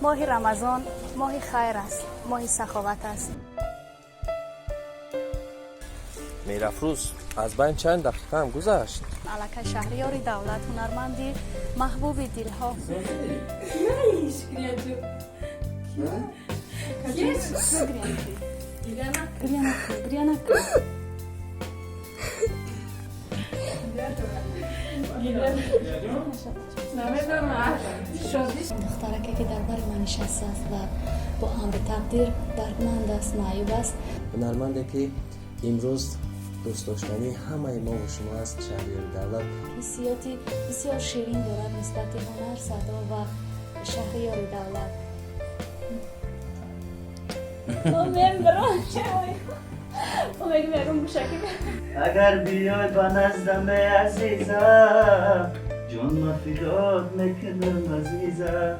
ماه رمضان ماه خیر است، ماه سخاوت است. میرافروز از بین چند دقیقه هم گذشت. علکه شهریار دولت، هنرمندی محبوب دلها. دخترکی که در بر من نشسته است و با امر تقدیر دردمند است، معیوب است. هنرمندی که امروز دوست داشتنی همه ما و شما است، شهریار دولت. حسیاتی بسیار شیرین دارد نسبت هنر، صدا و شهریار دولت. اگر بیای با نزدم عزیزم، جون ما فدات میکنم عزیزم.